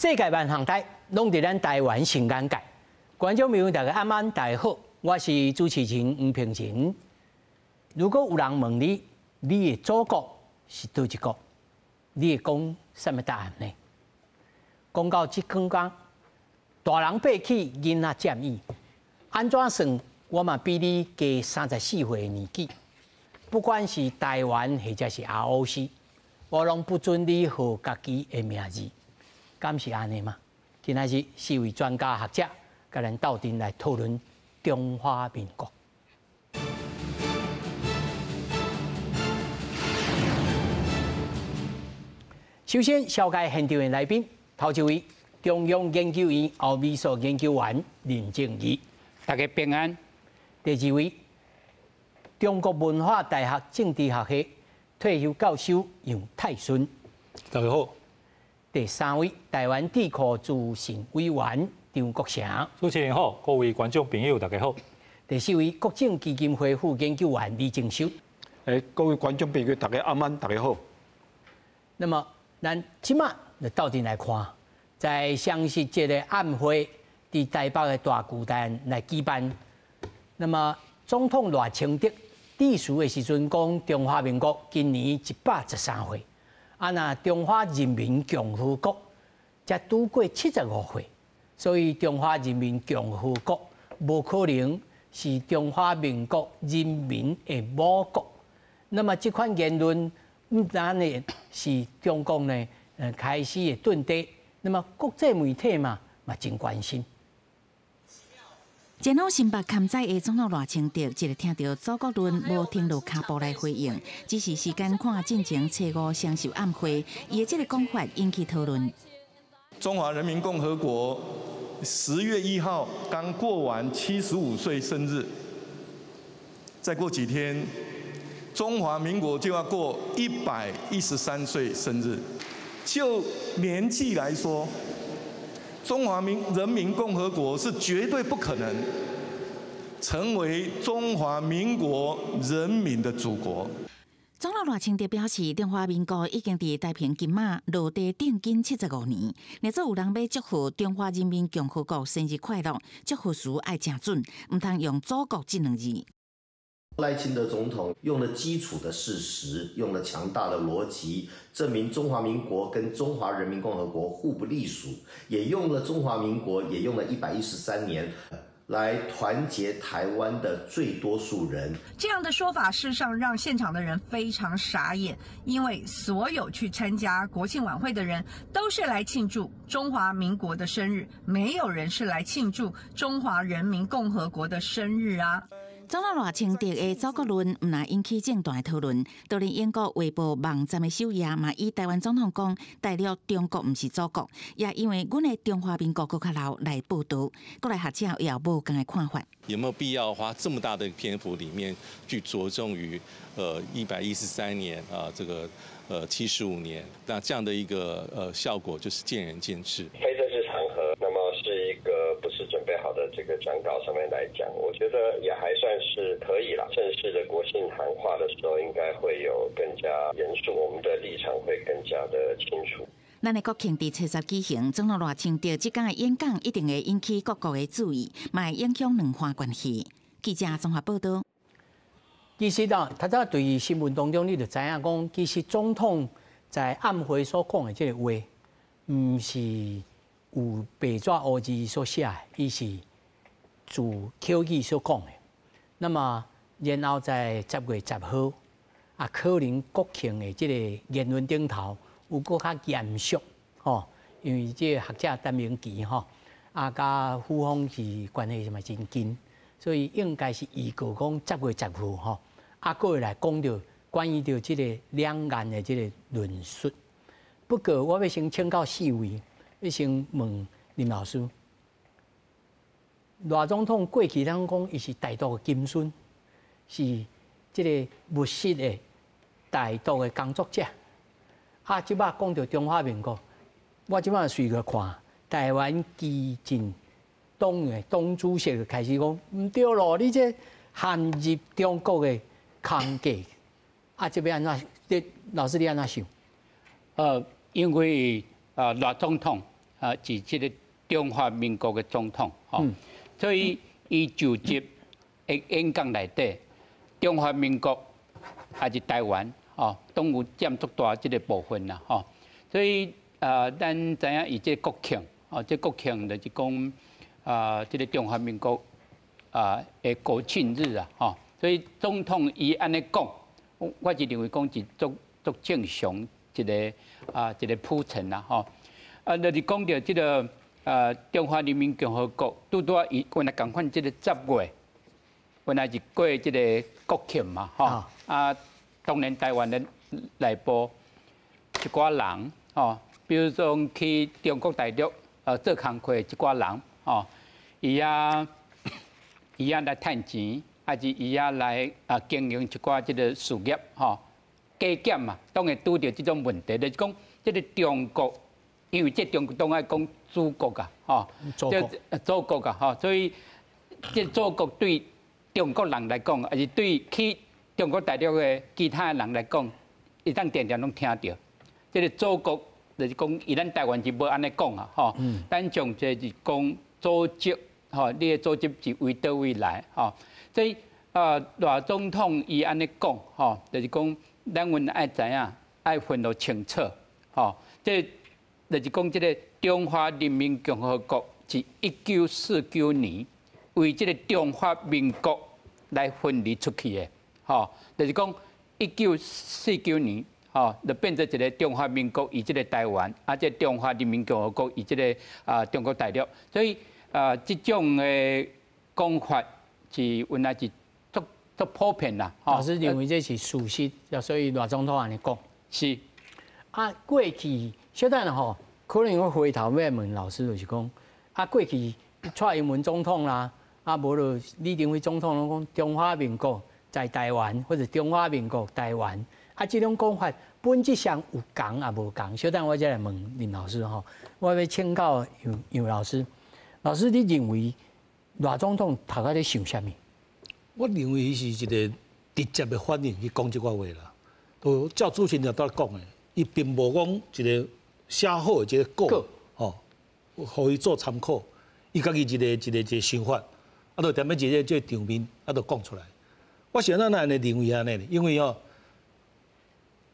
世界万航台拢伫咱台湾新眼界，观众朋友大家晚安，大家好，我是主持人吴平晴。如果有人问你，你的祖国是倒一国，你会讲什么答案呢？讲到这刚刚，大人爬起，囡仔占椅，安怎算？我嘛比你加34岁的年纪。不管是台湾或者是ROC， 我拢不准你号家己的名字，敢是安尼吗？今仔日4位专家学者，甲咱斗阵来讨论中华民国。首先，紹介現場的來賓，頭一位中央研究院歐美所研究員林正義，大家平安。第二位，中國文化大學政治學系退休教授楊泰順，大家好。第三位，台灣智庫資深委員張國成，主持人好，各位觀眾朋友大家好。第四位，國政基金會副研究員李正修，各位觀眾朋友大家晚安，大家好。那麼，咱即馬就鬥陣來看，在雙十節的晚會，佇台北的大巨蛋來舉辦。那麼，總統賴清德致辭的時陣講，中華民國今年113歲，那中華人民共和國才拄過75歲，所以中華人民共和國無可能是中華民國人民的母國。那麼，這款言論唔單呢是中共呢開始的頓跌，那麼國際媒體嘛真關心。前往新北勘災的總統賴清德，一日聽到祖國論無停落腳步來回應，只是時間看進前初5雙十晚會，伊的這個講法引起討論。中華人民共和國10月1號剛過完75歲生日，再過幾天，中華民國就要過113歲生日。就年紀來說，中華人民共和國是絕對不可能成為中華民國人民的祖國。總統賴清德表示，中華民國已經佇太平金馬落地定根75年，若做有人要祝福中華人民共和國生日快樂，祝福詞愛正準，唔通用祖國這兩字。賴清德總統用了基礎的事實，用了強大的邏輯，證明中華民國跟中華人民共和國互不隸屬，也用了中華民國，也用了113年，來團結台灣的最多數人。這樣的說法，事實上讓現場的人非常傻眼，因為所有去參加國慶晚會的人，都是來慶祝中華民國的生日，沒有人是來慶祝中華人民共和國的生日啊。總統賴清德的祖國論唔但引起正大討論，就連英國《衛報》網站的首頁嘛，以台灣總統講，代表中國唔是祖國，也因為阮的中華民國更較老來報導，國內學者也有無同的看法。有沒有必要花這麼大的篇幅裡面去着重於113年啊，這個75年？那這樣的一個效果就是見仁見智。非正式場合，那麼是一個不是準備好的這個講稿上面來講，我覺得也還算是可以啦。正式的國慶談話的時候，應該會有更加嚴肅，我們的立場會更加的清楚。咱的國慶佇初10舉行，總統賴清德即講的演講一定會引起各國的注意，嘛會影響兩岸關係。記者綜合報道。其實啊，頭早對新聞當中，你就知影講，其實總統在晚會所講的這個話，唔是有白紙黑字所寫的，伊是自口語所講的。那麼，然後在10月10號，啊，可能國慶的這個言論頂頭有更較嚴肅，吼，因為這個學者陳明奇吼，啊，甲府方是關係嘛真近，所以應該是預告講10月10號吼。啊，過來講到關於到這個兩岸的這個論述。不過，我要先請教4位，要先問林老師，賴總統過去咱講伊是台獨的金孫，是這個務實的台獨的工作者。啊，即擺講到中華民國，我即擺隨個看台灣基進黨主席就開始講，唔對咯，你這陷入中國的空格，啊，這邊安怎？老師你安怎想？因為賴總統是这个中华民国的总统，所以伊就职的演讲内底，中华民国还是台湾，都有占足大这个部分啦，所以咱知影伊这国庆，这国庆就是讲这个中华民国的国庆日啊，所以总统伊安尼讲，我是认为讲是足正常一个铺陈啦，就是讲到这个中华人民共和国拄拄伊原来共款这个10月，原来是过这个国庆嘛，当然台湾的内部一寡人，比如说去中国大陆做工课一寡人，伊也来趁钱，还是伊也来经营一寡这个事业，加减嘛，当然拄到这种问题，就是讲这个中国，因为这中国都爱讲祖国啊，祖国啊，所以这祖国对中国人来讲，还是对去中国大陆的其他人来讲，伊当常常拢听到，这个祖国就是讲，以咱台湾是无安尼讲啊，咱从这是讲组织，你的组织是为倒位来，所以大总统伊安尼讲，就是讲，咱阮爱知影，爱分得清楚，这就是讲，这个中华人民共和国是1949年为这个中华民国来分离出去的。就是讲1949年，就变成一个中华民国与这个台湾，这中华人民共和国与这个中国大陆，所以这种的讲法是原来是足普遍啦。老师认为这是事实，所以大总统安尼讲。是。过去小等可能我回头要问老师，就是讲过去蔡英文总统啦，无就李登辉总统拢讲中华民国在台湾，或者中华民国台湾，这种讲法本质上有共也无共。小等我再来问林老师我要请教杨老师，老师你认为大总统头壳咧想啥物？我认为伊是一个直接的反应去讲这句话啦。都照主持人在讲的，伊并无讲一个写好的一个稿，互伊做参考。伊家己一个想法，就踮咧一个场面，就讲出来。我是安尼认为安尼，因为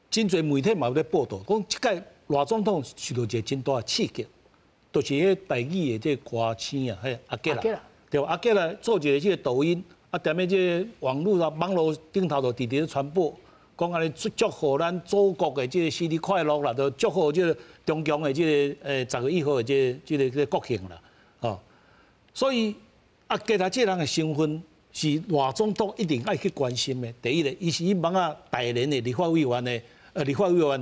真侪媒体嘛有咧报道，讲即届赖总统受到一个真大的刺激，就是迄台语的这歌星啊，迄阿吉啦，对吧？阿吉啦做一个这个抖音，踮咧这网络顶头就直直传播，讲安尼祝贺咱祖国的这个生日快乐啦，就祝贺这个中共的这个10月1号的这个国庆啦，所以阿吉啦这人的身份。是赖总统一定爱去关心的。第一个，伊是伊帮台联的立法委员的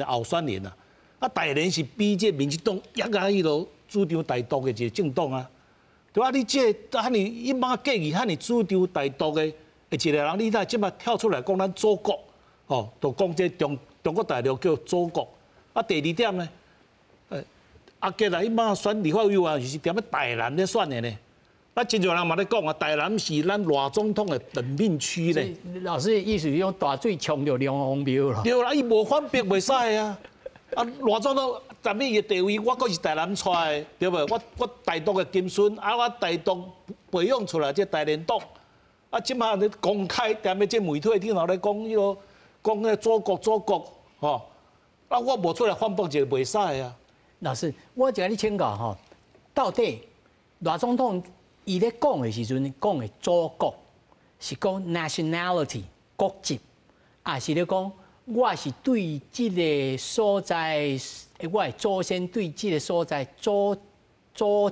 候选人啊。台联是比这民进党迄落主张台独的一个政党啊，对吧？你这伊帮建议主张台独的一个人，你即摆跳出来讲咱祖国，就讲这中国大陆叫祖国。第二点呢，阿吉啦，伊帮选立法委员就是踮咧台南咧选的呢。真侪人嘛咧讲台南是咱赖总统的本命区咧。老师的意思是用大水冲着两方庙咯。对啦，伊无反驳袂使啊！赖总统站伊的地位，我阁是台南出来的，对无？我台独的金孙，我台独培养出来这台联党，即马咧公开踮咧这媒体顶头咧讲讲那祖国，我无出来反驳就袂使啊。老师，我就甲你请教到底赖总统？伊咧讲的时阵，讲的祖国是讲 nationality 国籍，还是咧讲我是对这个所在，我的祖先对这个所在祖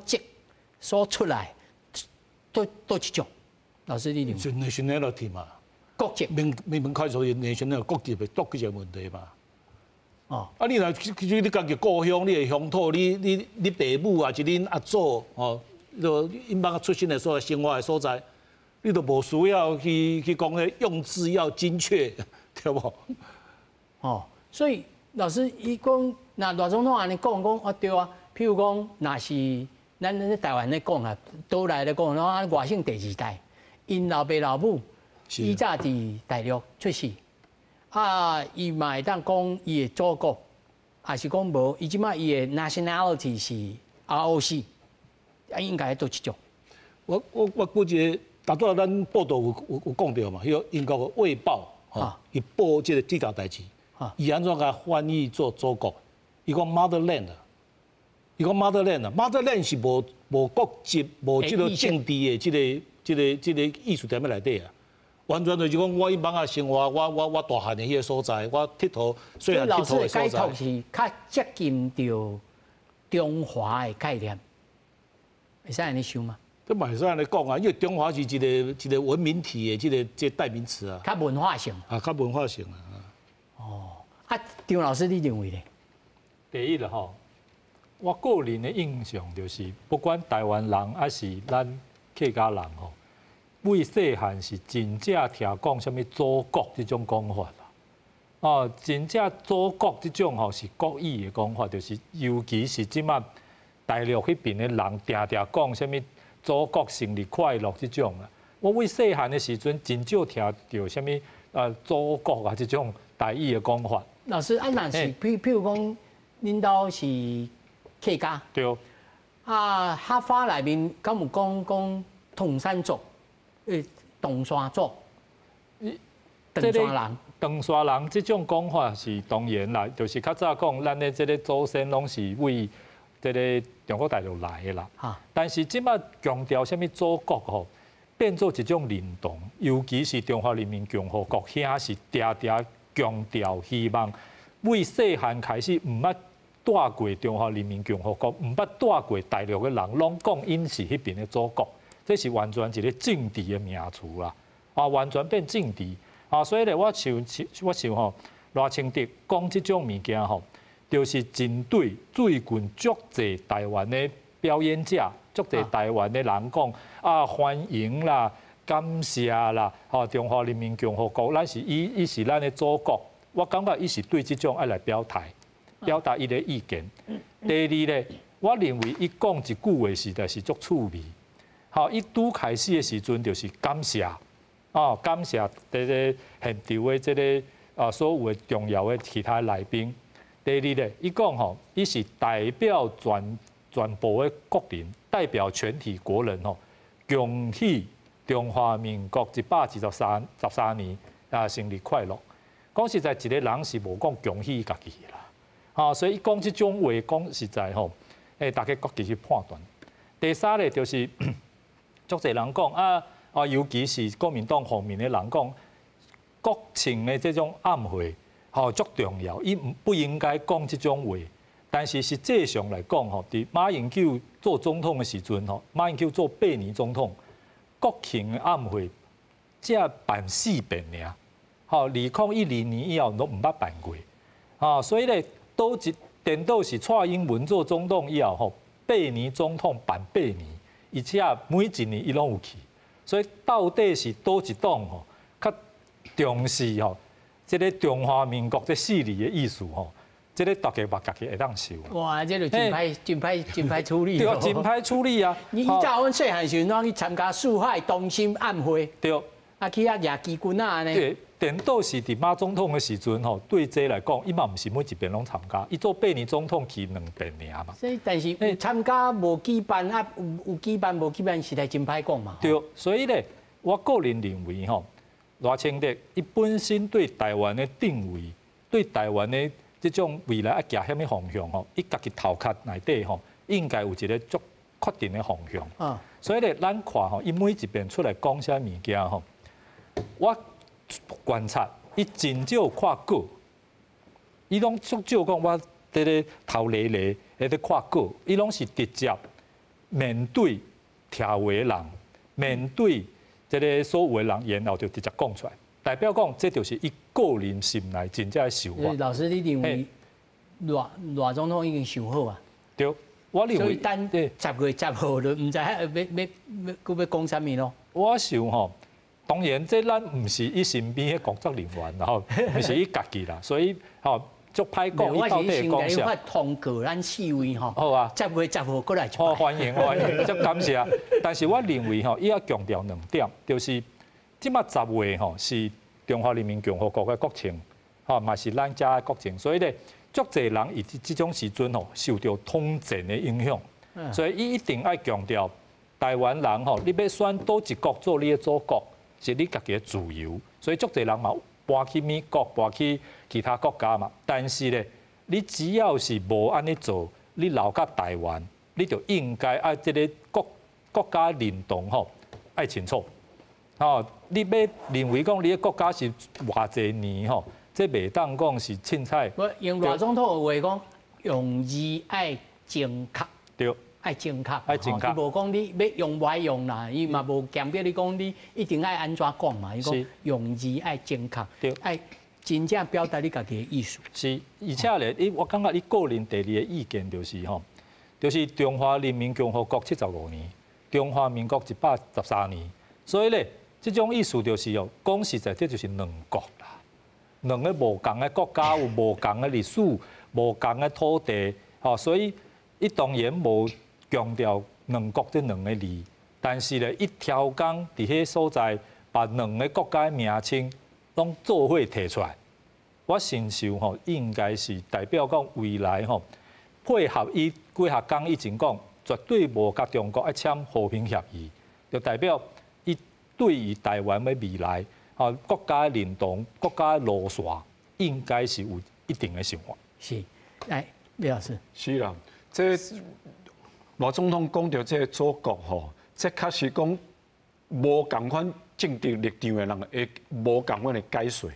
籍所出来，都一种。老师，你认为？是 nationality 嘛？国籍。明开所以 nationality 国籍独一个问题嘛。你若你家己故乡，你的乡土，你爸母啊，是恁阿祖就因帮出生的所在、生活的所在，你都无需要去讲迄用字要精确，对不？所以老师伊讲，那赖总统安尼讲对啊。譬如讲，那是咱台湾咧讲啊，倒来咧讲，然后外省第2代，因老爸老母伊早伫大陆出世，伊嘛会当讲伊的祖国，还是讲无？伊即摆伊的 nationality 是 ROC， 应该都这种。我估计，大多咱报道有讲到嘛，迄个英国的《卫报》伊报这条代志，伊安怎甲翻译做祖国？伊讲 motherland， 伊讲 motherland 是无国籍、无这个政治的这个意思在咩内底啊？完全就是讲我以往啊生活，我大汉的迄个所在，我佚佗虽然佚佗的所在。老师的解读是较接近到中华的概念，会使安尼想吗？这嘛会使安尼讲啊，因为中华是一个文明体的这代名词啊。较文化性。啊，较文化性啊。哦，张老师你认为呢？第一了吼，我个人的印象就是，不管台湾人还是咱客家人吼。为细汉是真正听讲什么祖国这种讲法啦，哦，真正祖国这种吼是国语的讲法，就是尤其是即马大陆迄边的人常常讲什么祖国生日快乐这种啦。我为细汉的时阵真少听到什么祖国啊这种台语的讲法。老师，若是譬如讲，恁兜是客家，对。啊，客家内面敢有讲铜山族？唐山族，唐山人，唐山人这种讲法是当然啦，就是较早讲，咱的这个祖先拢是为这个中国大陆来的啦。但是即摆强调什么祖国吼，变做一种认同，尤其是中华人民共和国遐是常常强调，希望为细汉开始唔捌带过中华人民共和国，唔捌带过大陆的人，拢讲因是迄边的祖国。这是完全一个政治的名词啦，完全变政治所以咧，我想吼，赖清德讲这种物件吼，就是针对最近足侪台湾的表演者，足侪台湾的人讲欢迎啦、感谢啦，中华人民共和国，咱是伊是咱的祖国，我感觉伊是对这种爱来表达伊的意见。第二咧，我认为伊讲一句话实在是足趣味。伊拄开始的时阵就是感谢，感谢这个现场的这个所有的重要的其他来宾。第二咧，伊讲伊是代表全部的国人，代表全体国人恭喜中华民国123年生日快乐。讲实在，一个人是无讲恭喜家己啦，所以伊讲这种话，讲实在大家各自去判断。第三咧就是。足侪人讲尤其是国民党方面的人讲，国庆的这种暗会，足重要，伊不应该讲这种话。但是实际上来讲，伫马英九做总统的时阵，马英九做8年总统，国庆的暗会只办4遍尔，2012年以后都唔捌办过，所以咧，颠倒是蔡英文做总统以后，8年总统办8年。而且每一年伊拢有去，所以到底是倒一党较重视这个中华民国这4字的意思这个大家把家己会当受。哇，这就真歹处理。对，真歹处理啊！你早阮细汉时阵，去参加四海同心暗会。对。去举旗军安尼。对，颠倒是伫马总统的时阵对这来讲，伊嘛毋是每一遍拢参加，伊做8年总统去2遍尔嘛。所以，但是有参加无举办有举办无举办，实在真歹讲嘛。对，所以咧，我个人认为赖清德伊本身对台湾的定位，对台湾的这种未来要行什么方向伊家己头壳内底应该有一个足确定的方向。所以咧，咱看伊每一遍出来讲啥物件我观察，伊真少看稿，伊拢足少讲我伫咧头咧咧喺咧看稿，伊拢是直接面对听话的人，面对这个所有的人，然后就直接讲出来，代表讲这就是伊个人心内真正的想法。老师，你认为赖总统已经想好啊？对，我认为。所以等10月10号就唔知要讲啥物咯。我想当然，这咱唔是伊身边的工作人员，唔是伊家己啦，所以足歹讲，伊到底讲啥？我通过咱4位好啊，10月10号过来。欢迎，足感谢。但是我认为伊要强调2点，就是即马10月是中华人民共和国的国庆，嘛是咱家的国庆，所以咧，足侪人以这种时阵受到通战的影响，所以伊一定要强调，台湾人吼，你要选倒一国做你的祖国，是你家己的自由。所以足侪人嘛搬去美国，搬去其他国家嘛。但是咧，你只要是无安尼做，你留甲台湾，你就应该爱即个国家认同吼，爱清楚。吼，你要认为讲你的国家是偌济年吼，这袂当讲是凊彩。用赖总统的话讲，用字爱正确。对。爱正确，爱正确。伊无讲你要用歪用啦，伊嘛无强迫你讲你一定爱安怎讲嘛。伊讲用字爱正确，对，爱真正表达你家己的意思。是，而且咧，我感觉你个人第二个意见就是吼，就是中华人民共和国75年，中华民国113年，所以咧，这种意思就是哦，讲实在，这就是两国啦，两个无共的国家有无共的历史，无共的土地，吼，所以伊当然无强调两国这两个字，但是咧，一条工伫迄所在，把两个国家的名称拢做伙提出来。我信受吼，应该是代表讲未来吼，配合伊几下讲以前讲，绝对无甲中国爱签和平协议，就代表伊对于台湾的未来，吼国家的认同、国家的路线，应该是有一定的想法。是，来，李老师。是啦，这。赖总统讲到这个祖国吼，这确实讲无共款政治立场的人会无共款的解说，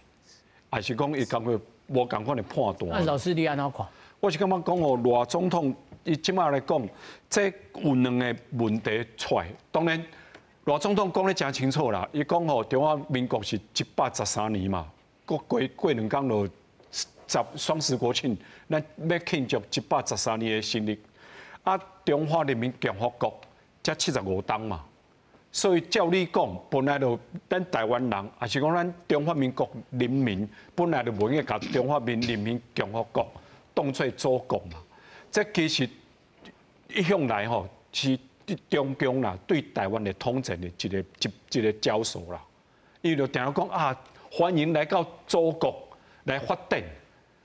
还是讲伊感觉无共款的判断。啊，老师你安怎看？我是感觉讲哦，赖总统伊即马来讲，这有两个问题出来。当然，赖总统讲得真清楚啦，伊讲吼，中华民国是113年嘛，过两天就双十国庆，咱要庆祝113年的成立。啊，中华人民共和国才75冬嘛，所以照理讲，本来就咱台湾人，也是讲咱中华民国人民，本来就无应该把中华人民共和国当作祖国嘛。这其实一向来吼，是中共啦对台湾的统战的一个招数啦。伊就定讲啊，欢迎来到祖国来发展，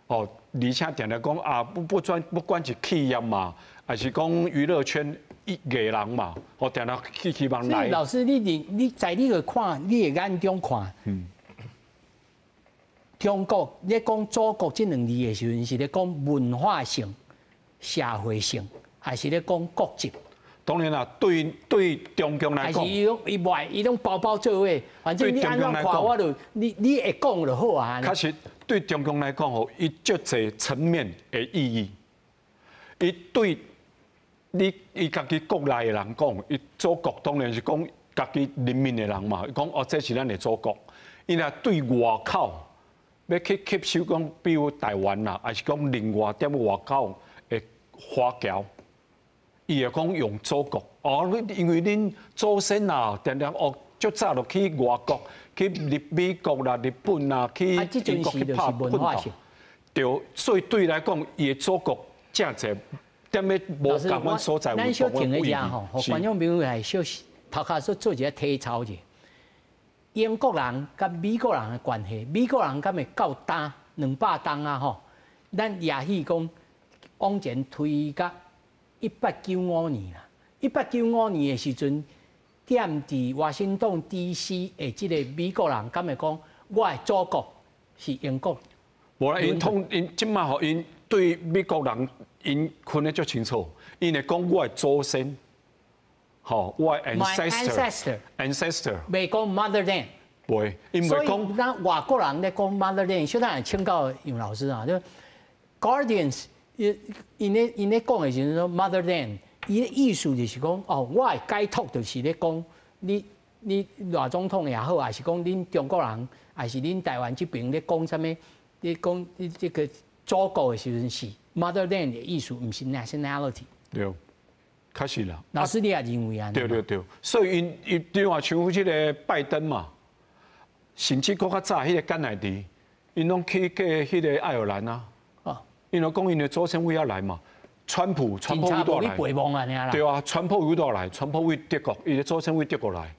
哦，而且定讲啊，不管是企业嘛。还是讲娱乐圈艺人嘛，我定定希望来。老师，你在你个看，你的眼中看，中国咧讲祖国这两字的时阵，是咧讲文化性、社会性，还是咧讲国籍？当然啦，对中共来讲，还是伊拢包做伙，反正你安怎看，我就你会讲就好啊。确实，对中共来讲吼，伊足侪层面的意义，伊对。伊家己国内的人讲，伊祖国当然是讲家己人民的人嘛。伊讲哦，这是咱的祖国。伊若对外口要去吸收讲，比如台湾啦，还是讲另外点外口的华侨，伊会讲用祖国。哦，因为恁祖先啊，定哦，足早就去外国，去美国啦、日本啦，去英国去拍本土。对，所以对来讲，伊的祖国正侪。老师，咱小停一下吼，和观众朋友来小头壳做一个体操者。英国人甲美国人的关系，美国人敢会够大200吨啊吼？咱也许讲往前推到1895年啦。1895年的时阵，踮伫华盛顿 DC 的这个美国人敢会讲，我的祖国是英国？无啦，因即马吼因对美国人。因分得足清楚，因会讲我的祖先，吼，我的 ancestor，袂讲 mother land，袂，因为讲咱外国人咧讲 mother land，小咱请教杨老师啊，就 Guardians，因咧讲的就是说 mother land，伊的意思就是讲，哦，我的解脱就是咧讲，你赖总统也好，还是讲恁中国人，还是恁台湾这边咧讲啥物？咧讲这个祖国的时阵是。Motherland 的意思不是 nationality。对，确实啦。老师你也认为啊？对，所以因另外像这个拜登嘛，甚至搁较早迄个甘乃迪，因拢去过迄个爱尔兰啊。哦。因拢讲因的祖先位要来嘛，川普位都来。对啊，川普位都来，川普位德国，伊的祖先位德国来。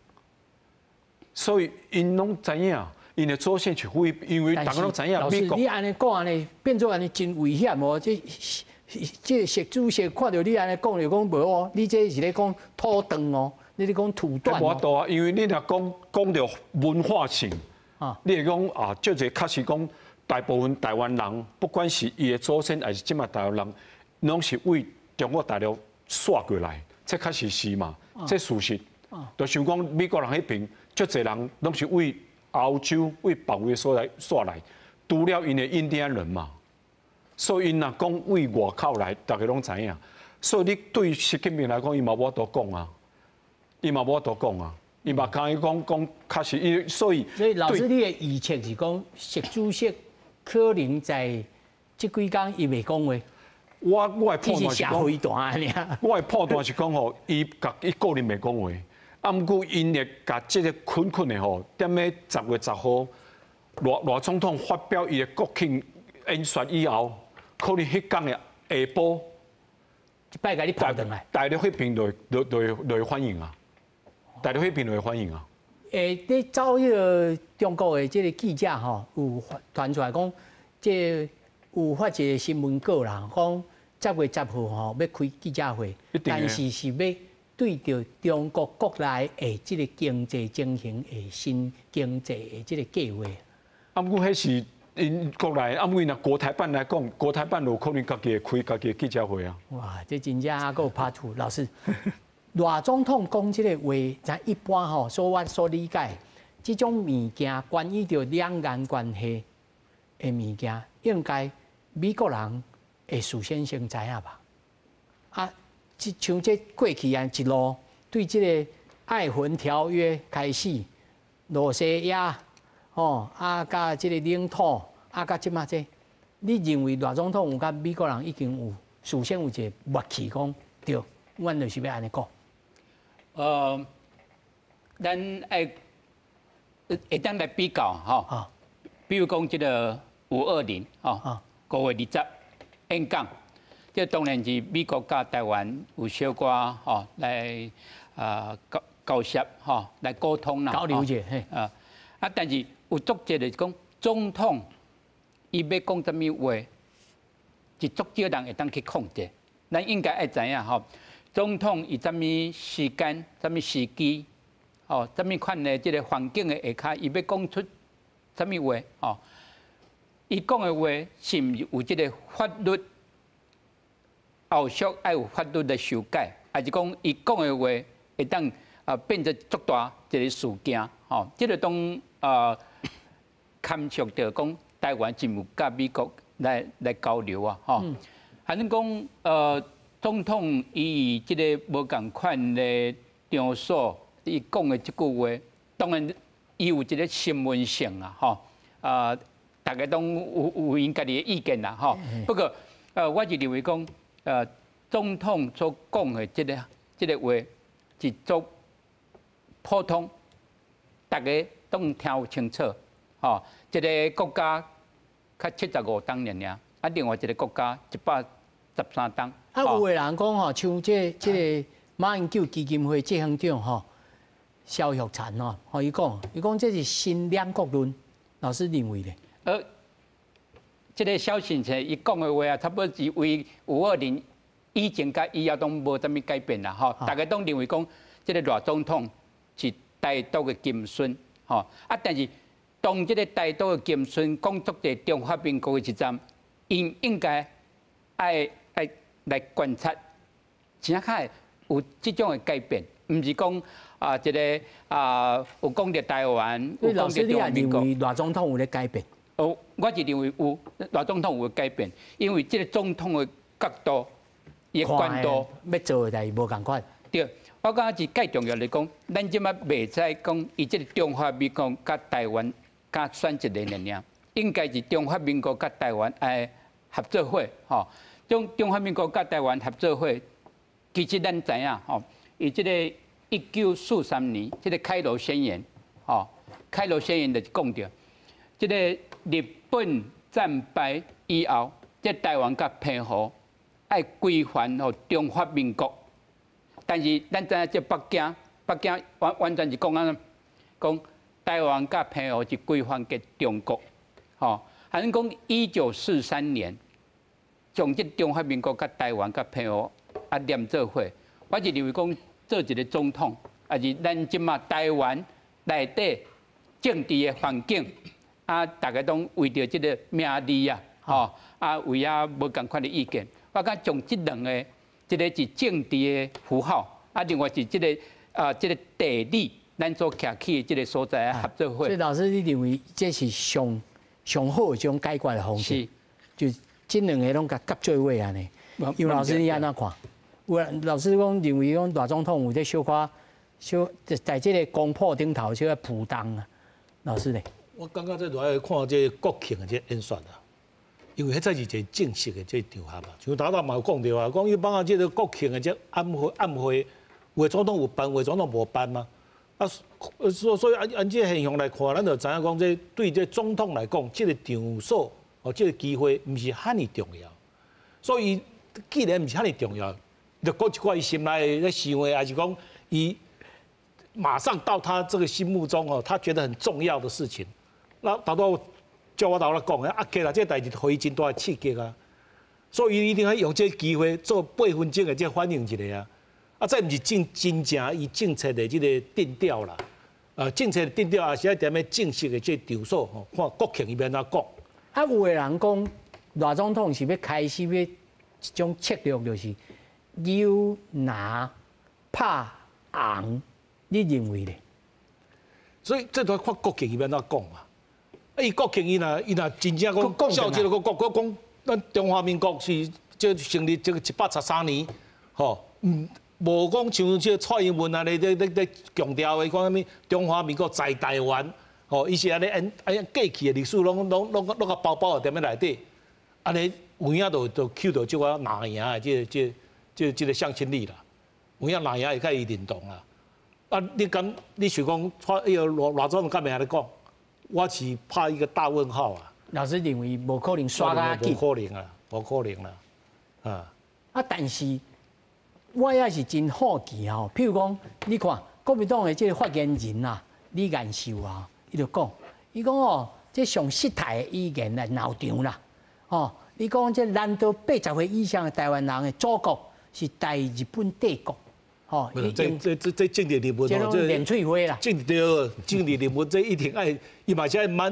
所以因拢知影。因的祖先是会，因为大家都知影美国。老师，你安尼讲安尼，变做安尼真危险哦！这这习主席看到你安尼讲，就讲无哦，你这是咧讲土断哦，你咧讲土断无多啊，因为你若讲到文化性，你会讲啊，即个确实讲，大部分台湾人，不管是伊的祖先还是即卖大陆人，拢是为中国大陆刷过来，这确实是嘛，这事实。就像讲美国人迄边，足侪人拢是为欧洲、为别位所来刷来，除了因的印第安人嘛。所以因若讲为外口来，大家拢知影。所以你对习近平来讲，伊嘛无多讲啊，伊嘛无多讲啊，伊嘛讲讲，确实伊所以。所以老师，你的预测是讲，习主席可能在这几天伊袂讲话。我的判断是讲，我的判断是讲吼，伊个人袂讲话，啊，毋过因会甲即个困的吼，踮咧10月10号，罗总统发表伊的国庆演说以后。可能迄天的下晡，一摆甲你跑转来，大陆迄边就会反应啊，大陆迄边就会反应啊。你照迄个中国的这个记者吼，有传出来讲，这有发一个新闻稿啦，讲10月10号吼要开记者会，但是要对着中国国内的这个经济情形的新经济的这个计划。啊，不过迄是。因国内啊，因若国台办来讲，国台办有可能家己会开家己的记者会啊。哇，这真正还够拍出老师，赖总统讲这个话，咱一般吼，我所理解，这种物件关于着两岸关系的物件，应该美国人会事先知影吧？啊，像这过去啊一路对这个爱魂条约开始，罗西亚。啊，甲即个领土，啊，甲即马这，你认为赖总统有甲美国人已经有事先有一个默契讲，对，阮就是要安尼讲。咱会当来比较吼，比如讲即个5205月20演讲，这当然是美国甲台湾有小可来交涉来沟通啦，交流者但是有足者就是讲，总统伊要讲什么话，是足少人会当去控制。咱应该爱知影吼，总统伊什么时间、什么时机，什么款的这个环境的下骹，伊要讲出什么话，伊讲的话是毋是有这个法律后续爱有法律的修改，还是讲伊讲的话会当变成足大一个事件，这个当勘察到讲台湾是有甲美国来交流啊，反正讲总统伊即个无共款的场所，伊讲的即句话，当然伊有一个新闻性啊，大家都有因家己的意见啦，不过我是认为讲总统所讲的即个话是足普通，大家都听有清楚。一个国家较75档尔，另外一个国家113档。有个人讲像这个马英九基金会执行长萧玉婵伊讲这是新两国论，老师认为呢？这个萧先生伊讲的话差不多是为520以前甲以后都无啥物改变啦，大家都认为讲这个赖总统是台独的金孙，但是当这个台独的金孙讲足在中华民国的一站，应该爱来观察，真正有这种的改变，唔是讲一个有讲到台湾，有讲到中华民国。老师，你也认为赖总统有咧改变？我是认为有赖总统有改变，因为这个总统的角度、伊的观度，要做的代志无共款。对。我感觉是介重要来讲，咱即马袂使讲，伊即个中华民国甲台湾甲选一个尔，应该是中华民国甲台湾诶合作会，中华民国甲台湾合作会，其实咱知影，伊即个1943年即个开罗宣言，开罗宣言就是讲着，即个日本战败以后，即台湾甲澎湖爱归还中华民国。但是咱知影这北京完全是讲台湾甲澎湖是归还给中国，反正讲1943年将这中华民国甲台湾甲澎湖连做伙，我是认为讲做一个总统，也是咱即马台湾内底政治的环境，大家拢为着这个名利为无共款的意见，我感将这两个，一个是政治的符号，另外是这个地理，咱所徛起的这个所在合作伙。所以老师，你认为这是上好的一种解决的方式？就这两个拢甲夹做位安尼。因为老师你安怎看？老师讲认为讲大总统有在在这个公报顶头小可铺动啊。老师呢？我感觉这主要看这国庆的这演说啊，因为迄才是一个正式的这场合嘛。像头嘛有讲到啊，讲一般啊，这个国庆的这暗会，有的总统有办，有的总统无办嘛。所以按这现象来看，咱就知影讲，这对这总统来讲，这个场所这个机会，唔是遐尼重要。所以既然唔是遐尼重要，就讲一寡伊心内在想的，还是讲伊马上到他这个心目中他觉得很重要的事情，那达到叫我头来讲啊，其实这代志对伊真大的刺激啊，所以一定要用这个机会做8分钟的这反应一下啊。再唔是真正以政策的这个定调啦，政策的定调也是要踮咧正式的这场所看国庆伊要安怎讲。有的人讲，大总统是要开始要一种策略，就是邀拿拍红，你认为呢？所以这都看国庆伊要安怎讲嘛。伊国庆伊若真正讲笑这个国讲，咱中华民国是这成立这个113年，无讲像这蔡英文安尼咧强调的，讲啥物中华民国在台湾，伊是安尼过去的历史拢个包在踮咧内底，安尼有影就扣到即个拿赢的这个向心力啦，有影拿赢会较伊认同啦。你想讲罗总敢会安尼讲？我是拍一个大问号啊！老师认为无可能刷下去，无可能啦，但是。我也是真好奇吼，譬如讲，你看国民党的这个发言人啊，李彦秀啊，伊就讲，伊讲这上失态的语言来闹场啦，你讲这难道80岁以上的台湾人的祖国是大日本帝国？这政治人物这种连嘴话啦，政治人物这一定爱，伊嘛是爱马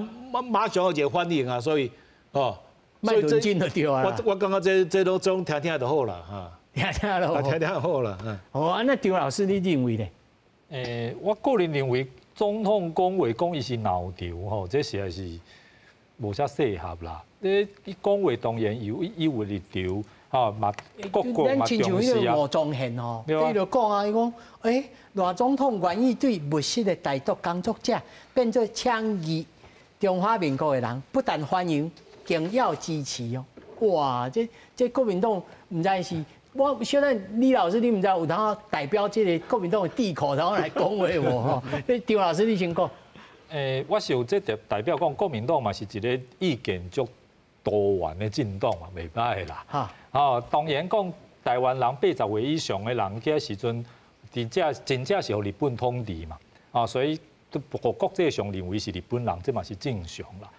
上有一个反应啊，所以卖论尽就对啊。我感觉这都听就好啦哈。听好了，那张老师你认为呢？我个人认为总统讲话讲伊是闹场这实在是无啥适合啦。伊讲话当然有立场，嘛各国嘛重视啊。咱亲像迄个吴宗宪伊就讲啊，伊讲，大总统愿意对密室的台独工作者变做倡议中华民国的人，不但欢迎，更要支持哦。哇，这国民党唔知是。我现在李老师，你唔知有当代表这个国民党的地口，然后来讲话无？张老师，你先讲。我是有这代表讲，国民党嘛是一个意见足多元的政党嘛，袂歹啦。当然讲台湾人80岁以上的人，迄时阵真正是互日本统治嘛。所以国际上认为是日本人，这嘛是正常啦。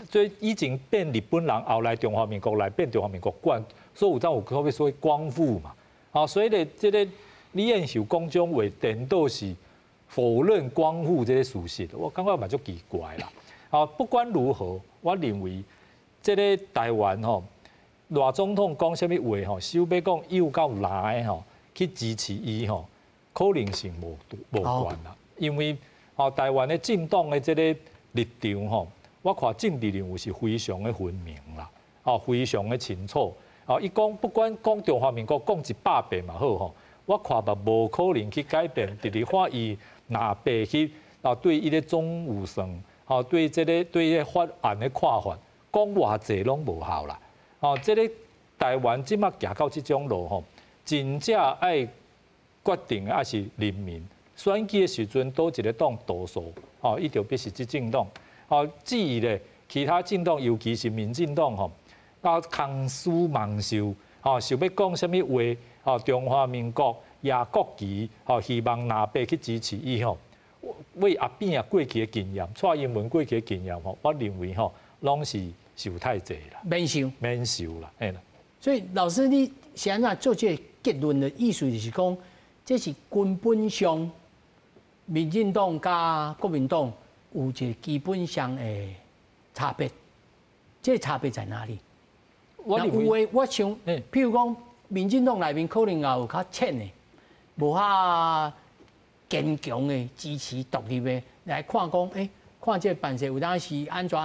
所以以前变日本人，后来中华民国来变中华民国管。所以有所谓光复嘛，所以咧，这个李彦秀讲种话，颠倒是否认光复这个事实，我感觉嘛足奇怪啦。不管如何，我认为这个台湾大总统讲什么话想要讲有够难的去支持伊可能性无关啦。因为台湾的政党的这个立场我看政治人物是非常的分明啦，非常的清楚。伊讲不管讲中华民国讲100遍嘛好我看嘛无可能去改变，直直看伊哪边去对伊咧总务算对这个对法案的看法，讲偌济拢无效啦。这个台湾即马行到即种路真正爱决定的还是人民。选举的时阵，倒一个党多数伊就必须即政党至于咧其他政党，尤其是民进党空思妄想，想要讲什么话，中华民国也国旗，希望哪边去支持伊为后边过去的经验，蔡英文过去的经验我认为拢是受太济啦，免受啦，所以老师，你是安怎做这个结论的意思，就是讲，这是根本上，民进党加国民党有一个基本上的差别。这差别在哪里？我想，譬如讲，民进党内面可能也有较浅的，无遐坚强的支持独立的来看讲，看这个办事有当是安怎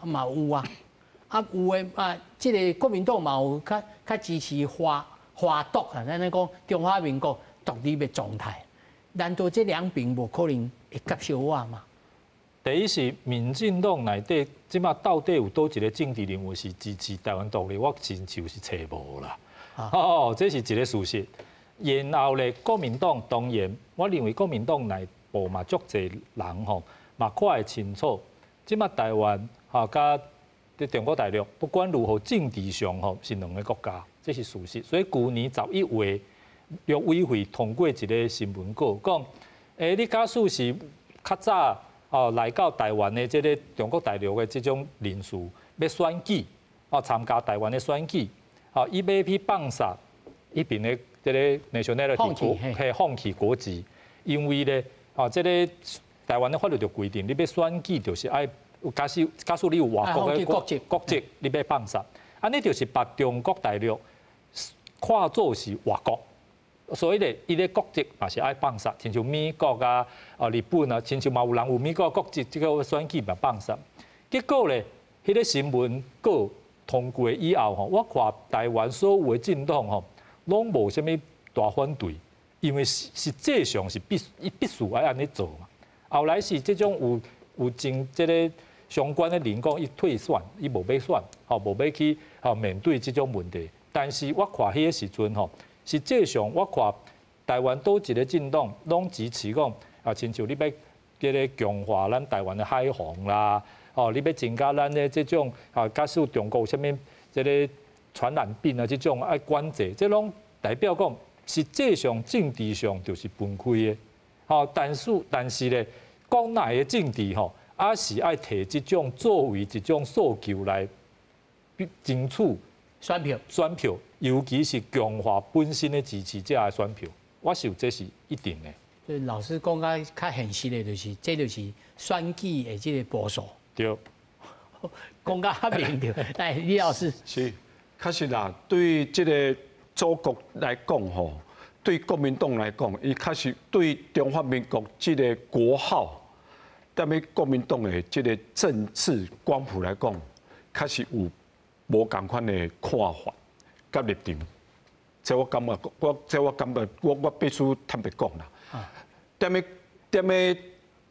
嘛有啊。有诶即个国民党嘛有较支持华独啊，咱咧讲中华民国独立的状态，难道这两边无可能会接受我嘛？第一是民进党内底，即马到底有多一个政治人物是支持台湾独立，我真就是找无啦。这是一个事实。然后咧，国民党当然，我认为国民党内部嘛足侪人吼，嘛看会清楚，即马台湾甲中国大陆不管如何，政治上吼是两个国家，这是事实。所以去年11月，陆委会通过一个新闻稿，讲，你假使是较早来到台湾的这个中国大陆的这种人士要选举，参加台湾的选举，伊要去放杀一边的这个 nationality 放弃国籍，因为咧，这个台湾的法律就规定，你要选举就是爱。假使你有外国的国籍，你要放杀，安尼就是把中国大陆看作是外国，所以咧，伊个国籍嘛是爱放杀，亲像美国啊、日本啊，亲像嘛有人有美国国籍，这个选举嘛放杀。结果咧，迄个新闻稿通过以后吼，我看台湾所有的政党吼，拢无啥物大反对，因为实际上是必须爱安尼做嘛。后来是这种有真这个。相关的人讲，伊退选，伊无要选，无要去面对这种问题。但是我看迄个时阵吼，实际上我看台湾多一个政党拢支持讲，亲像你要这个强化咱台湾的海防啦，你要增加咱的这种假使中国有啥物这个传染病啊，这种爱管制，这拢代表讲实际上政治上就是分开的。但是咧，国内的政治吼。是爱摕这种作为一种诉求来争取选票，尤其是强化本身的支持者的选票，我想这是一定的。所以老师讲较现实的，这就是选举的这个步数。对，讲较明着。来，李老师。是，确实啦。对这个祖国来讲吼，对国民党来讲，伊确实对中华民国这个国号。但对国民党的这个政治光谱来讲，确实有无同款的看法甲立场。这我感觉，我必须坦白讲啦。踮咧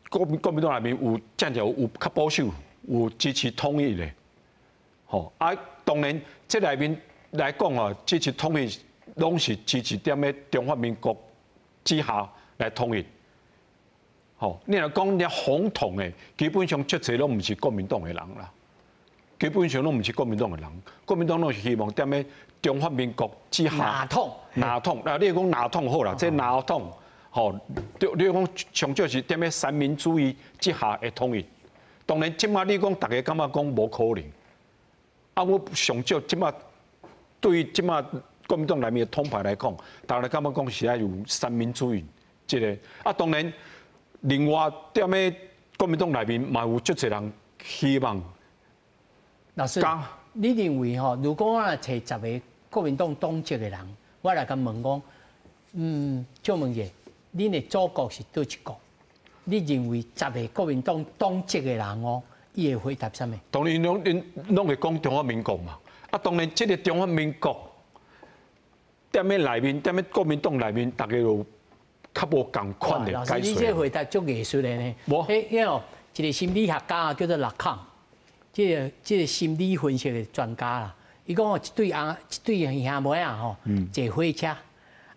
国民党内面有真正有较保守，有支持统一的。当然这内面来讲支持统一拢是支持踮咧中华民国之下来统一。你若讲你红统的，基本上足侪拢唔是国民党的人啦，基本上拢唔是国民党的人，国民党拢是希望踮咧中华民国之下。哪统？嗱，你讲哪统好啦，这哪统，你讲上少是踮咧三民主义之下的统一。当然，即马你讲大家感觉讲无可能，我上少即马对于即马国民党内面的统派来讲，大家感觉讲是爱有三民主义这个。当然。另外，踮咧国民党内面嘛有足侪人希望。老师，你认为如果我来找10个国民党党籍的人，我来甲问讲，赵文杰，恁的祖国是倒一国？你认为10个国民党党籍的人伊会回答啥物？当然，拢会讲中华民国嘛。当然，这个中华民国踮咧内面，踮咧国民党内面，大家有。较无共款的解说。老师，你这回答足艺术的呢？无，一个心理学家叫做勒康，这个心理分析的专家啦。伊讲一对兄妹啊坐火车，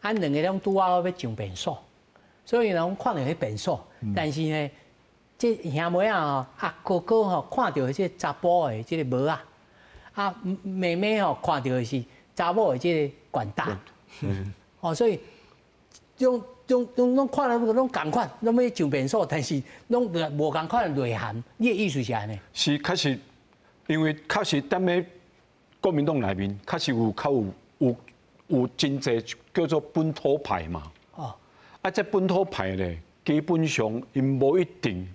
两个拢拄好要上便所，所以拢看到迄便所，但是呢，这兄妹哥哥看到这查甫的这个帽啊，妹妹看到的是查某的这个管大，所以拢看到拢共款，拢要上便所，但是拢无共款的内涵。你的意思是安尼？是确实，因为确实踮咧国民党内面确实有真侪叫做本土派嘛。哦。啊，这本土派咧，基本上因无一定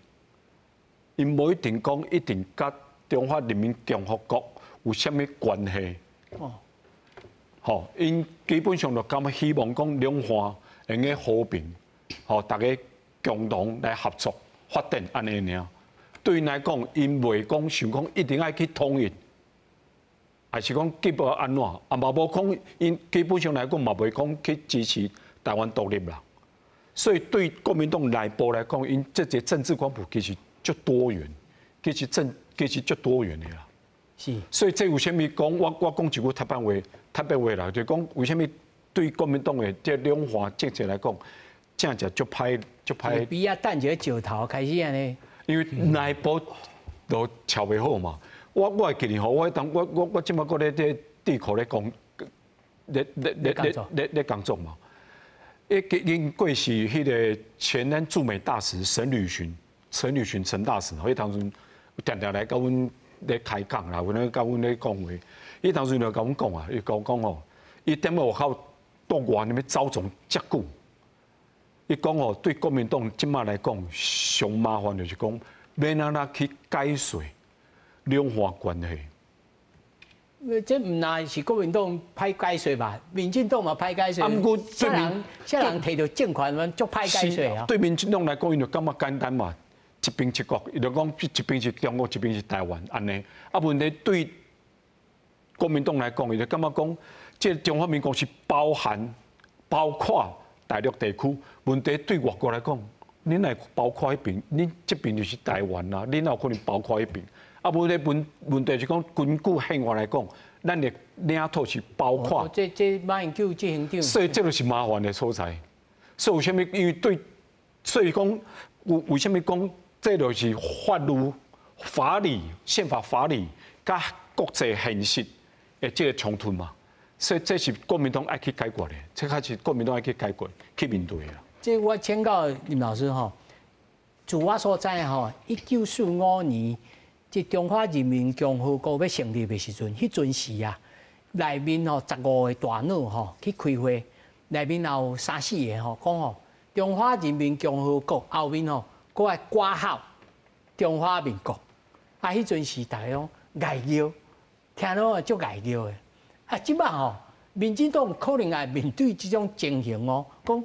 讲一定甲中华人民共和国有啥物关系。哦。吼，因基本上就咁希望讲两岸用个和平，吼，大家共同来合作发展安尼尔。对因来讲，因袂讲想讲一定要去统一。还是讲基本安怎，啊嘛无讲，因基本上来讲嘛袂讲去支持台湾独立啦。所以对国民党内部来讲，因这个政治光谱其实足多元，其实足多元的啦。是。所以这有啥物讲？我讲一句特别话啦，就讲为什么对国民党的这两岸政策来讲，正正足歹。比啊，等一个石头开始安尼。因为内部都瞧袂好嘛。我会记得吼，我即摆搁咧地库咧讲，咧工作嘛。因过是迄个前咱驻美大使陈履群陈大使，迄当阵常常来甲阮咧开讲啦，阮咧甲阮咧讲话。伊当阵就甲阮讲啊，伊讲吼，伊踮咧外口到外面走总遮久。伊讲吼，对国民党即摆来讲，上麻烦就是讲，要安怎去解释两岸关系。这唔那是国民党歹解说吧？民进党嘛歹解说。啊，不过啥人摕到政权嘛，足歹解说啊。对民进党来讲，伊就感觉简单嘛，一边一国，伊就讲一边是中国，一边是台湾，安尼。啊，问题对国民党来讲，伊就感觉讲，这中华民国是包括大陆地区。问题对外国来讲，恁来包括迄边，恁这边就是台湾啦，恁有可能包括迄边。啊，无咧问题是讲，根据宪法来讲，咱的领土是包括。这马英九执行长。所以这就是麻烦的所在。所以为什么？因为对，所以讲为什么讲这就是法理、宪法法理甲国际现实的这个冲突嘛。所以这是国民党爱去解决的，这开始国民党爱去解决、去面对的。这我请教林老师吼，自我所知吼，1945年。即中华人民共和国要成立的时阵，迄阵时啊，内面吼15个大脑吼去开会，内面有3、4个吼讲吼，中华人民共和国后面吼，搁爱挂号中华民国。啊，迄阵时大家讲外交，听到足外交的。啊，即摆吼，民进党可能也面对即种情形哦，讲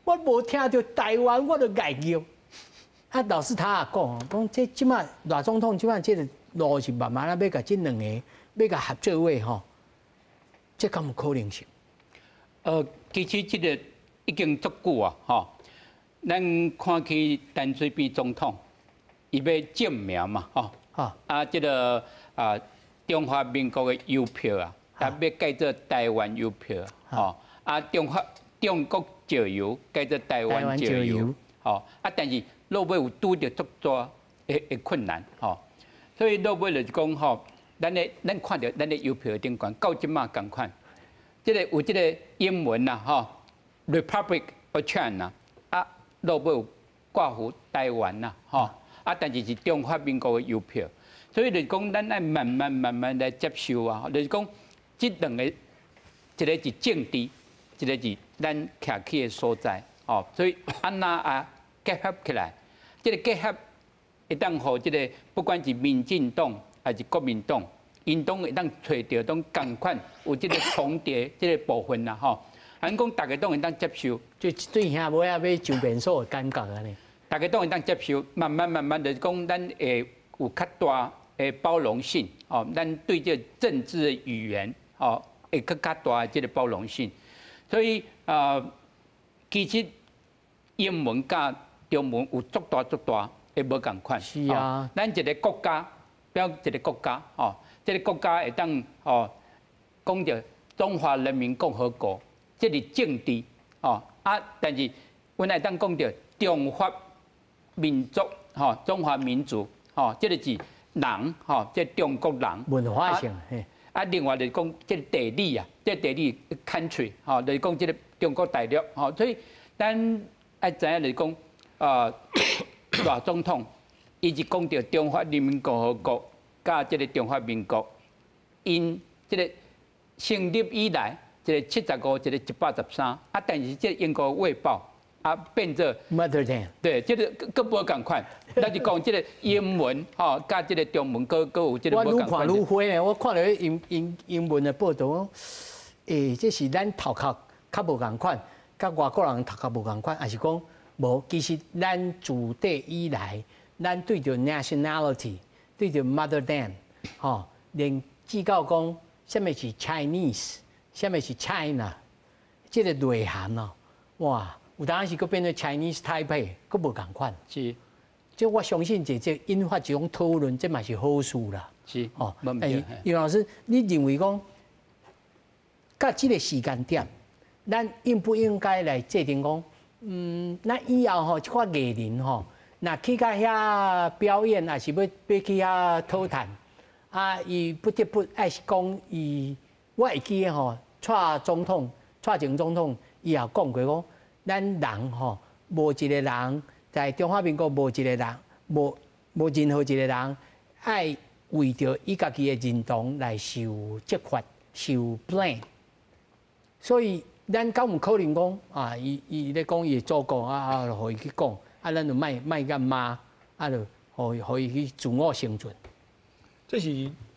我无听到台湾，我就外交。啊，老师他也讲，这即马大总统即马这个路是慢慢要甲这两个要甲合作位吼，这敢有可能性？其实这个已经足久啊，吼。咱看去陈水扁总统，伊要证明嘛，吼。这个中华民国的邮票啊，他要改做台湾邮票，吼。中国石油改做台湾石油，吼。但是落尾有拄着足多的困难，吼，所以落尾就是讲吼，咱看到咱的邮票顶管到即马共款，这个有这个英文呐，吼 ，Republic of China， 啊，落尾有挂符台湾呐，吼，但是是中华民国的邮票，所以就是讲咱爱慢慢来接受啊，就是讲这两个，一个是政治，一个是咱徛起的所在，哦，所以安那啊。结合起来，这个结合会当互这个不管是民进党还是国民党，因党会当找到种共款有这个重叠这个部分啦吼。咱讲大家都会当接受，就对遐尾啊要就变数的感觉安尼。大家都会当接受，慢慢就是讲咱会有较大的包容性哦，咱对这政治的语言哦会更较大的这个包容性。所以其实英文甲中文有足大会无共款。是啊，咱一个国家，表一个国家，哦，这个国家会当哦，讲着中华人民共和国，这是政治，哦但是阮会当讲着中华民族，吼，中华民族，吼，这个是人，吼，这中国人。文化性，另外就是讲这个地理啊，这地理 country， 吼，就是讲这个中国大陆，吼，所以咱爱知影就是讲。大总统，伊是讲到中华人民共和国，甲这个中华民国，因这个成立以来，这个75，这个113，啊，但是这个英国卫报啊变做 Mother Dan， 对，这个各无共款，咱就讲这个英文吼，甲这个中文各有这个无共款。我愈看愈灰呢，我看到英文的报道，这是咱头壳较无共款，甲外国人头壳无共款，还是讲无？其实咱自地以来，咱对着 nationality， 对着 Mother Dan， 吼，连至到讲什么是 Chinese， 什么是 China， 这个内涵哦，哇！有当时佫变做 Chinese Taipei， 佫无共款。是，即我相信这引发这种讨论，这嘛是好事啦。是，哦，叶老师，你认为讲，到这个时间点，咱应不应该来制定讲，那以后吼，这款艺人吼，那去到遐表演，还是要去遐讨谈，啊，伊不得不爱是讲伊，我会记吼，蔡前总统伊也讲过讲。咱人吼，无一个人在中华民国无一个人，无任何一个人爱为着伊家己的认同来受责罚、受 blame。所以咱敢有可能讲啊，伊咧讲伊的祖国啊，互伊去讲，啊，咱就卖甲骂，啊，就互伊去自我生存。这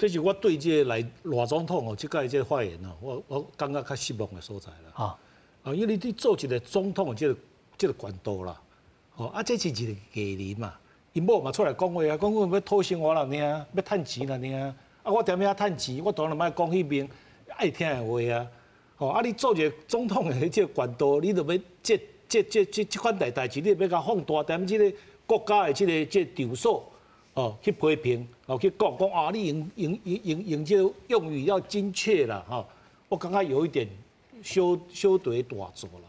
是我对这来赖总统哦，这届这发言哦，我感觉较失望的所在啦。啊，因为你做一个总统的这个管道啦，哦，啊，这是一个艺人嘛，因某嘛出来讲话啊，讲我要讨生活啦呢，要趁钱啦呢，啊，我踮遐趁钱，我当然莫讲迄面爱听的话啊，哦，啊，你做一个总统的这个管道，你就要这款代志，你要甲放大点这个国家的这个场所，哦，去批评，哦，去讲啊，你用这个用语要精确啦，哈，我感觉有一点。小题大做啦！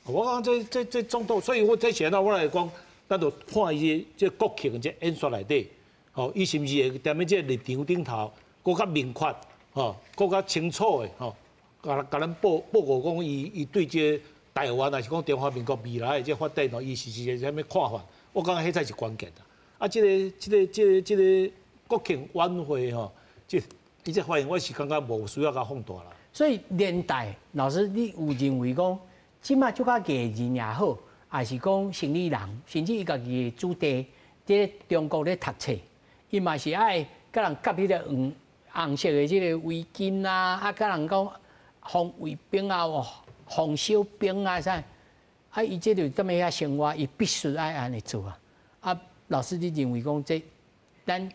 我讲这总统，所以我在前头我来讲，咱就看伊这国庆这演说内底，吼，伊是毋是会踮咧这立场顶头，更较明确，吼，更较清楚的，吼，甲咱报告讲伊对这台湾还是讲中华民国未来的这发展吼，伊是一个啥物看法？我感觉迄才是关键的。啊，这个国庆晚会吼，伊这发言我是感觉无需要甲放大啦。所以年代老师，你有认为讲，即马即个艺人也好，还是讲生理人，甚至伊家己的子弟在中国咧读册，伊嘛是爱甲人夹迄个红色的即个围巾啊，啊，甲人讲红卫兵啊，红小兵啊啥，啊，伊这就踮咧遐生活，伊必须爱安尼做啊。啊，老师，你认为讲这咱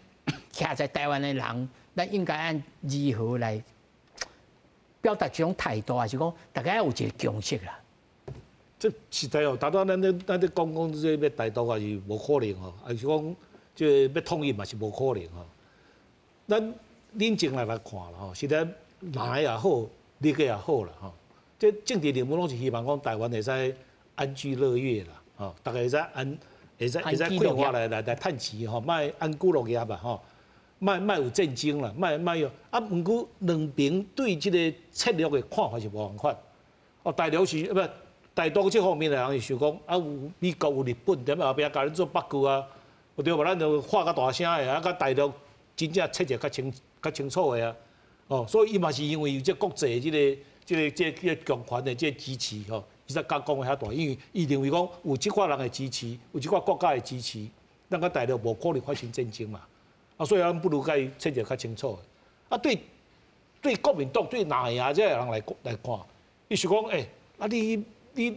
徛在台湾的人，咱应该按如何来？表达这种态度，还是讲大家有一个共识啦。这实在哦，达到咱咧这要台独也是无可能吼，还是讲这要统一嘛是无可能吼。咱冷静来看啦吼，实在哪也好，哪个也好啦吼。这政治人物拢是希望讲台湾会使安居乐业啦，吼，大家会使规划来趁钱吼，莫安居乐业吧吼。莫有战争啦，莫有啊！毋过两边对即个策略的看法是无同款。哦，大陆是不大陆这方面的人是想讲啊，有美国有日本踮后壁甲咱做八股啊，有对无？咱就喊较大声的啊，甲大陆真正切者较清楚的啊。哦，所以伊嘛是因为有这国际这个强权的这支持吼，伊才敢讲遐大，因为伊认为讲有即块人的支持，有即块国家的支持，咱甲大陆无可能发生战争嘛。啊，所以咱不如甲伊切得较清楚。啊，对国民党对哪样这人来看，伊是讲，啊你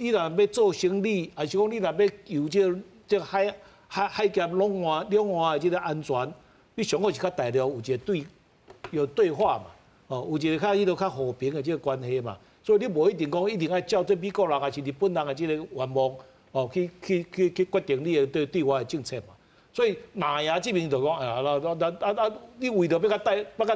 若要做生意，还是讲你若要有这海峡两岸的这个安全，你上好是甲大陆有一个对话嘛，哦，有一个迄个较和平的这个关系嘛。所以你无一定讲一定要照这美国人还是日本人的这个愿望，哦，去决定你的对外的政策嘛。所以哪样这边就讲，你为着要甲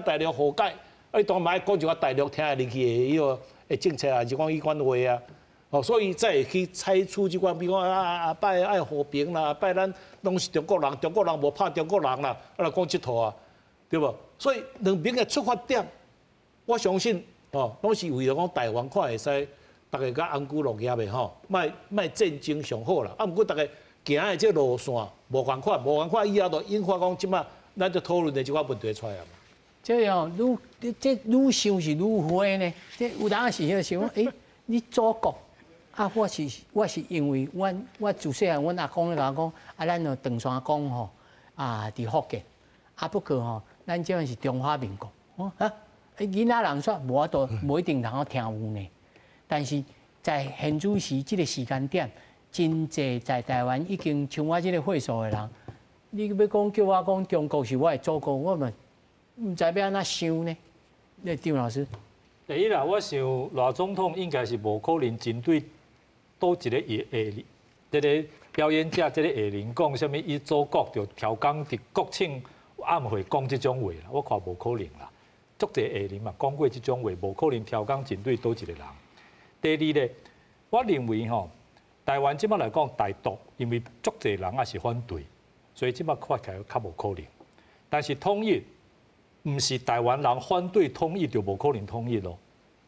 大陆和解，你当然嘛爱讲一个大陆听得入去的迄个政策啊，是讲迄款话啊，哦，所以才会去采取即款，比如讲啊拜爱和平啦，拜咱拢是中国人，中国人无怕中国人啦，来讲即套啊，对无？所以两边的出发点，我相信哦，拢是为了讲台湾看会使，大家较安居乐业的吼，莫战争上好啦，啊，毋过大家。行的这路线无共款，以后就引发讲即马咱就讨论的即款问题出来嘛。这样愈想是愈灰呢。这有当时迄想，你祖国啊，我是因为我自细汉，阮阿公咧甲我讲，啊，咱就长山公吼啊，伫福建，啊不过吼，咱这样是中华民国，囡仔人说无都无一定能够听有呢。但是在现主时这个时间点，真济在台湾已经像我这个岁数的人，你要讲叫我讲中国是我的祖国，我嘛唔知要安怎想呢？那张老师，第一啦，我想赖总统应该是无可能针对倒一个这个表演者这个艺人讲什么，伊祖国就调讲伫国庆晚会讲这种话啦，我看无可能啦。足侪艺人嘛讲过这种话，无可能调讲针对倒一个人。第二咧，我认为吼，台湾即摆来讲台独，因为足侪人也是反对，所以即摆看起来较无可能。但是统一，毋是台湾人反对统一就无可能统一咯。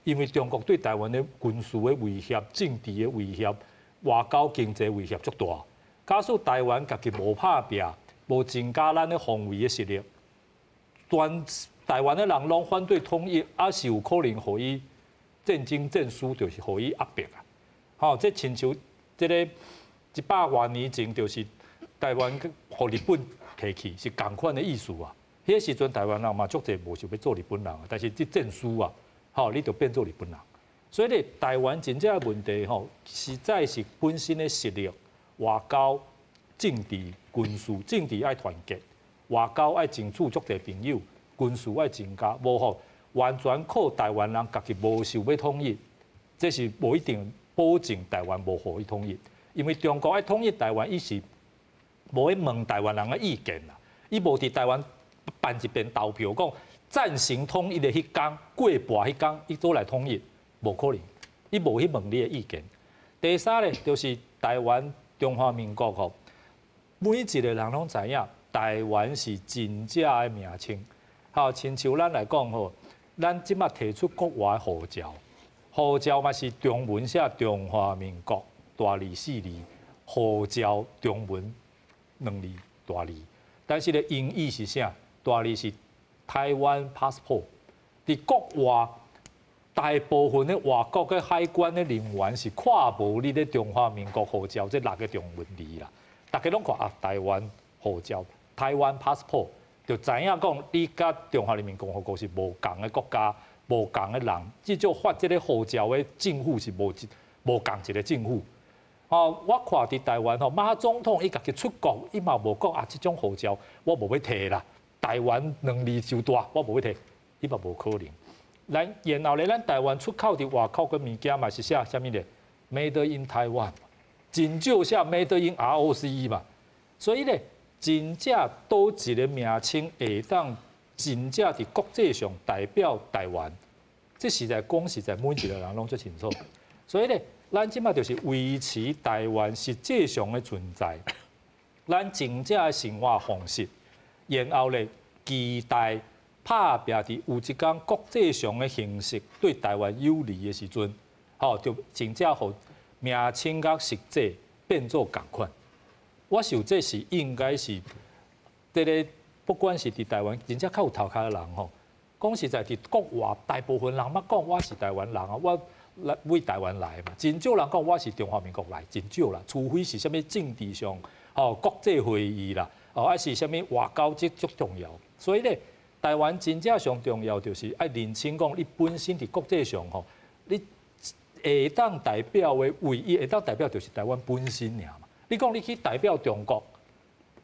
因为中国对台湾的军事的威胁、政治的威胁、外交经济威胁足大。假使台湾家己无拍拼，无增加咱的防卫的实力，全台湾的人拢反对统一，也是有可能互伊战争战输，就是互伊压迫啊。吼，这亲像这个100多年前，就是台湾互日本提起，是同款的意思啊。迄时阵台湾人嘛足侪无想要做日本人，但是这战输啊。吼，你就变做日本人，所以咧，台湾真正的问题吼，实在是本身的实力、外交、政治、军事，政治爱团结，外交爱争取足侪朋友，军事爱增加，无吼完全靠台湾人家己无想要统一，这是无一定保证台湾无互伊统一，因为中国爱统一台湾，伊是无去问台湾人的意见啦，伊无伫台湾办一遍投票讲。暂行统一的迄天，过半迄天，伊都来统一，无可能。伊无去问你的意见。第三咧，就是台湾中华民国吼，每一个人拢知影，台湾是真正的名称。好，亲像咱来讲吼，咱即马提出国外护照，护照嘛是中文写中华民国大字4字，护照中文2字大字，但是咧英语是啥？大字是。台湾 passport， 伫国外大部分的外国嘅海关的人员是看无你咧中华民国护照这6个中文字啦，大家拢看啊台湾护照，台湾 passport 就知影讲你甲中华人民共和国是无共的国家，无共的人，至少发这个护照的政府是无共一个政府。哦，我看伫台湾吼，马总统伊家己出国，伊嘛无讲啊，这种护照我无要摕啦。台湾能力就大，我无要摕，伊嘛无可能。然后咧，咱台湾出口伫外口嘅物件嘛是写啥物咧 ？Made in Taiwan， 真少写 Made in ROC 嘛。所以咧，真正倒一个名称会当真正伫国际上代表台湾，这实在讲实在每一个人拢最清楚。所以咧，咱即马就是维持台湾实际上的存在，咱真正的生活方式。然后咧，期待拍拼伫有一天国际上的形势对台湾有利的时阵，吼，就真正互名称甲实际变做共款。我想这是应该是，这个不管是伫台湾真正较有头壳的人吼，讲实在伫国外大部分人捌讲我是台湾人啊，我来为台湾来嘛，真少人讲我是中华民国来，真少啦，除非是啥物政治上吼国际会议啦。哦，还是啥物外交这足重要，所以咧，台湾真正上重要就是爱认清讲，你本身伫国际上吼，你会当代表的唯一会当代表就是台湾本身尔嘛。你讲你去代表中国，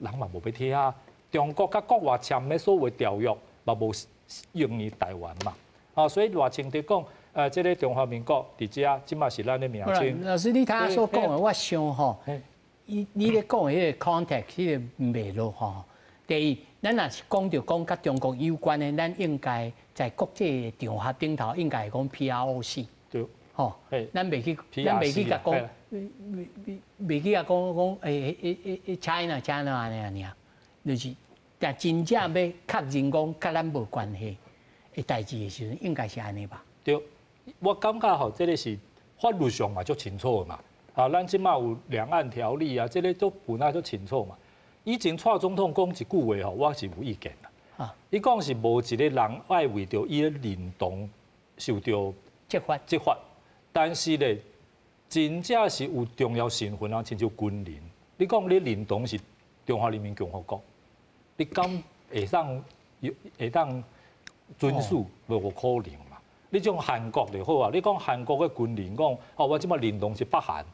人嘛无要听啊。中国甲国外签的所谓条约嘛无用于台湾嘛。哦，所以偌清伫讲，这个中华民国伫遮，即嘛是咱的名称。老师，你头先所讲的，我想吼。你咧讲的迄个 context， 迄个脉络吼。第一，咱若是讲甲中国有关的，咱应该在国际场合顶头应该讲 PROC。对。吼，咱袂去甲讲，袂去甲讲China 安尼尔，就是，但真正要确认讲甲咱无关系的代志的时阵，应该是安尼吧？对，我感觉吼，这个是法律上嘛足清楚的嘛。啊，咱即马有两岸条例啊，这个都本来就清楚嘛。以前蔡总统讲一句话吼，我是有意见啦。伊讲是无一个人爱为着伊的认同受到责罚，但是咧，真正是有重要身份啊，亲像军人。你讲你认同是中华人民共和国，你敢会当遵守无可能嘛？你种韩国就好啊，你讲韩国的军人讲，哦，我即摆认同是北韩，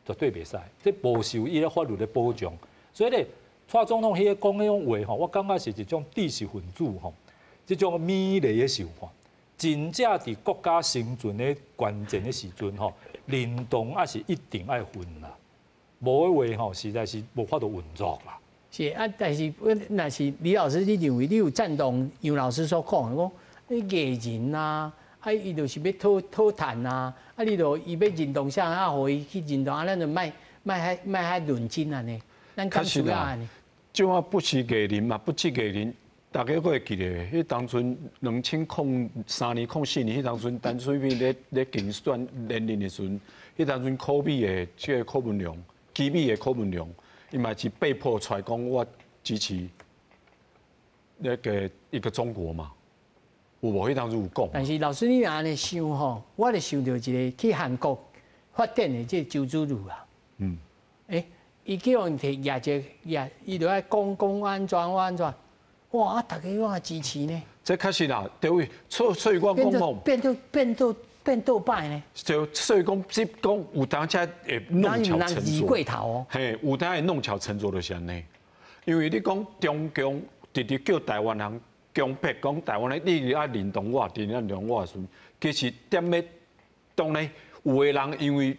绝对袂使，这无受伊个法律的保障。所以咧，蔡总统迄个讲迄种话吼，我感觉是一种知识分子吼，即种美丽的想法。真正伫国家生存的关键的时阵吼，认同也是一定爱分啦，无的话吼，实在是无法度运作啦。是啊，但是那是李老师，你认为你有赞同杨老师所讲的，讲你艺人啊，伊就是要讨谈啊，你就伊要认同啥啊，互伊去认同啊，咱就卖遐论斤啊呢，咱敢需要安尼？就啊，不是艺人嘛，不是艺人。大家会记得，迄当初2003年、04年，迄当初陈水扁咧竞选连任的时阵，迄当初柯美的这个柯文良，基美的柯文良，伊嘛是被迫出来讲我支持那个一个中国嘛，有无？迄当初有讲。但是老师你安尼想吼，我就想到一个去韩国发展的这周子瑜啊。伊叫人摕伊就爱讲安怎。哇！大家我支持呢。这确实啦，对位，所以我讲吼，变倒摆呢。所以讲，即讲有当才会弄巧成拙。过头哦。嘿，有当会弄巧成拙就是安尼。因为你讲中共直直叫台湾人强迫讲台湾的，你爱认同我，认同我的时阵，其实点咧，当然有的人因为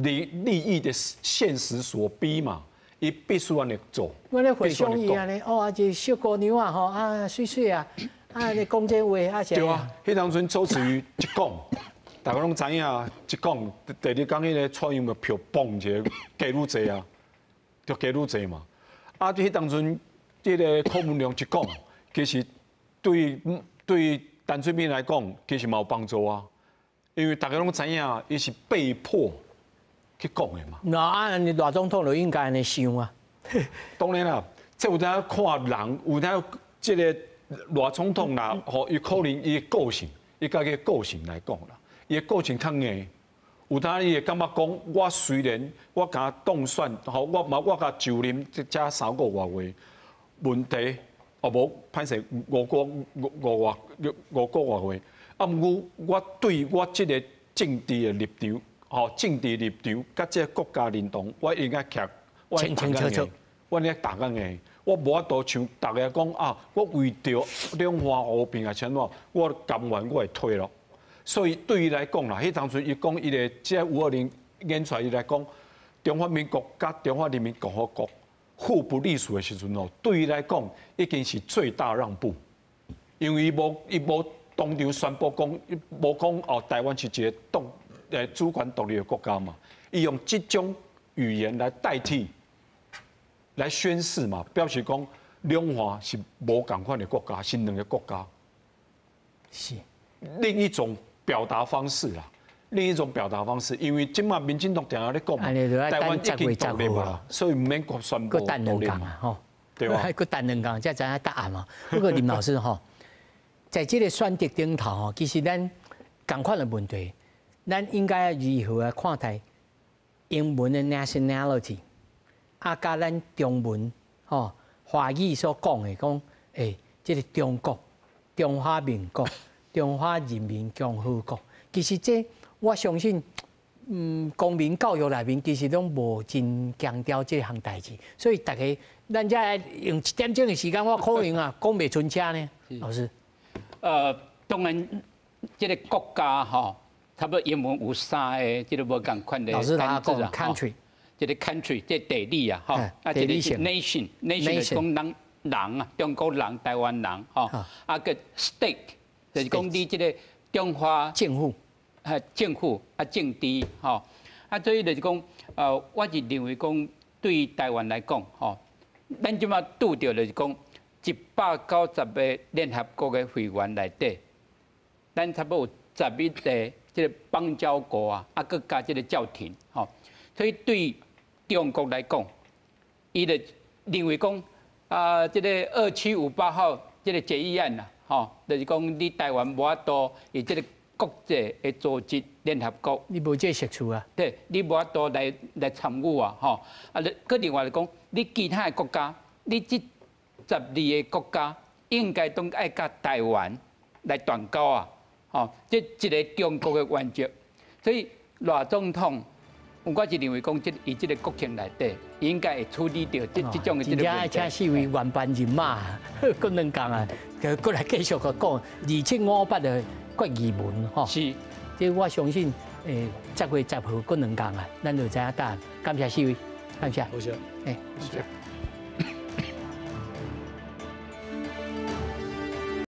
利益的现实所逼嘛。伊必须安尼做。我咧回想伊安尼，哦，一个小姑娘啊，吼啊，水水啊，你讲这话啊是。对啊，迄当阵周子瑜一讲，大家拢知影啊，一讲，第二讲迄个蔡英文票蹦一个加愈济啊，就加愈济嘛。啊，迄当阵这个柯文良一讲，其实对陈水扁来讲，其实嘛有帮助啊，因为大家拢知影，伊是被迫。去讲的嘛。那你大总统就应该安尼想啊。当然啦，这有当看人，有当这个大总统啦，吼，伊可能伊的个性，伊家己个性来讲啦，伊的个性较硬，有当伊会感觉讲，我虽然我甲当选，吼，我甲就任这3个月，问题哦无歹势5个月，啊，毋过我对我这个政治的立场。吼，政治立场甲这国家认同，我应该徛我清清楚楚，我应该大家硬，我无法度像大家讲啊，我为着两岸和平啊，怎样，我甘愿我会退咯。所以对伊来讲啦，迄当初伊讲伊个这520演出来，伊来讲中华民国甲中华人民共和国互不隶属的时阵哦，对伊来讲已经是最大让步，因为伊无当场宣布讲，无讲哦，台湾是一个主权独立的国家嘛，伊用这种语言来代替，来宣示嘛，表示讲两岸是无共款的国家，是两个国家，是另一种表达方式啦，另一种表达方式，因为今嘛民进党定下咧讲嘛，台湾已经独立嘛，所以唔免宣布独立嘛，吼，对吧？佫等两讲，才知影答案嘛。不过林老师吼，在这个选择顶头吼，其实咱共款的问题。咱应该如何来看待英文的 nationality， 啊，甲咱中文吼华语所讲的讲，这个中国、中华民国、中华人民共和国，其实这我相信，公民教育内面其实拢无真强调这项代志，所以大家咱才用1点钟的时间，我可能啊讲袂出车呢，老师。当然，这个国家吼。差不多英文有3个，即个无共款的单字啊。country， 即个 country， 即地理啊，吼，啊，即个是 nation，nation 是讲人啊，中国人、台湾人，吼，啊个 state 就是讲你即个中华政府，政府啊政治，吼，啊所以就是讲，我是认为讲对台湾来讲，吼，咱即马拄着就是讲190个联合国的会员内底，咱差不多有11个。这个邦交国啊，佮加这个教廷，吼，所以对中国来讲，伊就认为讲，这个2758号这个决议案啦，吼，就是讲你台湾无法度以这个国际的组织联合国，你无这识处啊？对，你无法度来参与啊，吼。啊，搁另外来讲，你其他的国家，你这12个国家应该都爱甲台湾来断交啊，吼，这一个中国的原则。所以赖总统，我是认为讲，以这个国情内底，应该会处理掉这种的这个问题。真正爱请四位原班人马，搁两讲啊，搁来继续个讲2758的决议文吼。是，即我相信10月10号搁两讲啊，咱就知影答案。感谢四位，感谢。好谢。感谢。